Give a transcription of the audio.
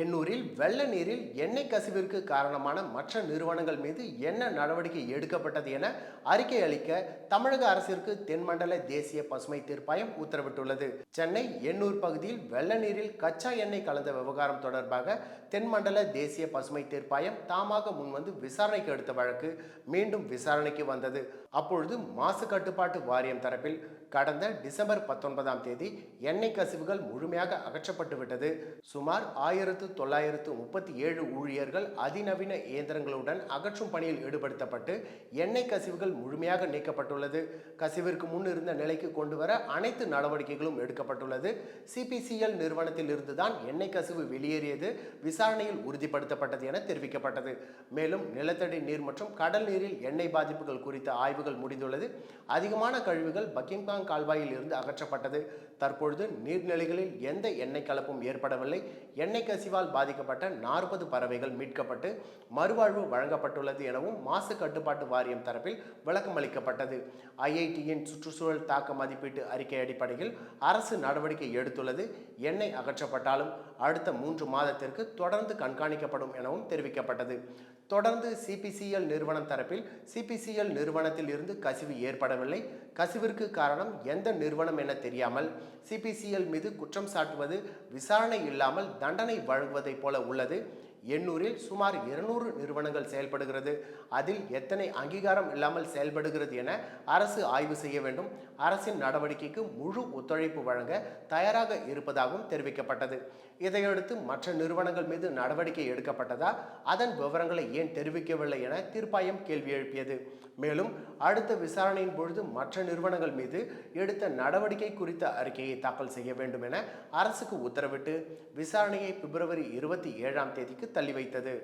எண்ணூரில் வெள்ள நீரில் எண்ணெய் கசிவிற்கு காரணமான மற்ற நிறுவனங்கள் மீது என்ன நடவடிக்கை எடுக்கப்பட்டது என அறிக்கை அளிக்க தமிழக அரசிற்கு தென்மண்டல தேசிய பசுமை தீர்ப்பாயம் உத்தரவிட்டுள்ளது. சென்னை எண்ணூர் பகுதியில் வெள்ள நீரில் கச்சா எண்ணெய் கலந்த விவகாரம் தொடர்பாக தென்மண்டல தேசிய பசுமை தீர்ப்பாயம் தாமாக முன்வந்து விசாரணைக்கு எடுத்த வழக்கு மீண்டும் விசாரணைக்கு வந்தது. அப்பொழுது மாசு கட்டுப்பாட்டு வாரியம் தரப்பில் கடந்த டிசம்பர் 19ஆம் தேதி எண்ணெய் கசிவுகள் முழுமையாக அகற்றப்பட்டு விட்டது. சுமார் 1937 ஊழியர்கள் அதிநவீன இயந்திரங்களுடன் அகற்றும் பணியில் ஈடுபடுத்தப்பட்டு எண்ணெய் கசிவுகள் முழுமையாக நீக்கப்பட்டுள்ளது. கசிவிற்கு முன் இருந்த நிலைக்கு கொண்டு வர அனைத்து நடவடிக்கைகளும் எடுக்கப்பட்டுள்ளது. சிபிசிஎல் நிறுவனத்தில் இருந்துதான் எண்ணெய் கசிவு வெளியேறியது விசாரணையில் உறுதிப்படுத்தப்பட்டது என தெரிவிக்கப்பட்டது. மேலும் நிலத்தடி நீர் மற்றும் கடல் நீரில் எண்ணெய் பாதிப்புகள் குறித்த ஆய்வுகள் முடிந்துள்ளது. அதிகமான கழிவுகள் பக்கிங்காம் கால்வாயில் இருந்து அகற்றப்பட்டது. தற்பொழுது நீர்நிலைகளில் எந்த எண்ணெய் கலப்பும் ஏற்படவில்லை. எண்ணெய் கசிவால் பாதிக்கப்பட்ட 40 பறவைகள் மீட்கப்பட்டு மறுவாழ்வு வழங்கப்பட்டுள்ளது எனவும் மாசு கட்டுப்பாட்டு வாரியம் தரப்பில் விளக்கம் அளிக்கப்பட்டது. ஐஐடியின் சுற்றுச்சூழல் தாக்க மதிப்பீட்டு அறிக்கை அடிப்படையில் அரசு நடவடிக்கை எடுத்துள்ளது. எண்ணெய் அகற்றப்பட்டாலும் அடுத்த 3 மாதத்திற்கு தொடர்ந்து கண்காணிக்கப்படும் எனவும் தெரிவிக்கப்பட்டது. தொடர்ந்து சிபிசிஎல் நிறுவனம் தரப்பில் சிபிசிஎல் நிறுவனத்தில் இருந்து கசிவு ஏற்படவில்லை. கசிவிற்கு காரணம் எந்த நிறுவனம் என தெரியாமல் சிபிசிஎல் மீது குற்றம் சாட்டுவது விசாரணை இல்லாமல் தண்டனை வழங்குவதைப் போல உள்ளது. எண்ணூரில் சுமார் 200 நிறுவனங்கள் செயல்படுகிறது. அதில் எத்தனை அங்கீகாரம் இல்லாமல் செயல்படுகிறது என அரசு ஆய்வு செய்ய வேண்டும். அரசின் நடவடிக்கைக்கு முழு ஒத்துழைப்பு வழங்க தயாராக இருப்பதாகவும் தெரிவிக்கப்பட்டது. இதையடுத்து மற்ற நிறுவனங்கள் மீது நடவடிக்கை எடுக்கப்பட்டதா, அதன் விவரங்களை ஏன் தெரிவிக்கவில்லை என தீர்ப்பாயம் கேள்வி எழுப்பியது. மேலும் அடுத்த விசாரணையின் பொழுது மற்ற நிறுவனங்கள் மீது எடுத்த நடவடிக்கை குறித்த அறிக்கையை தாக்கல் செய்ய வேண்டும் என அரசுக்கு உத்தரவிட்டு விசாரணையை பிப்ரவரி 27ஆம் தேதிக்கு தள்ளி வைத்தது.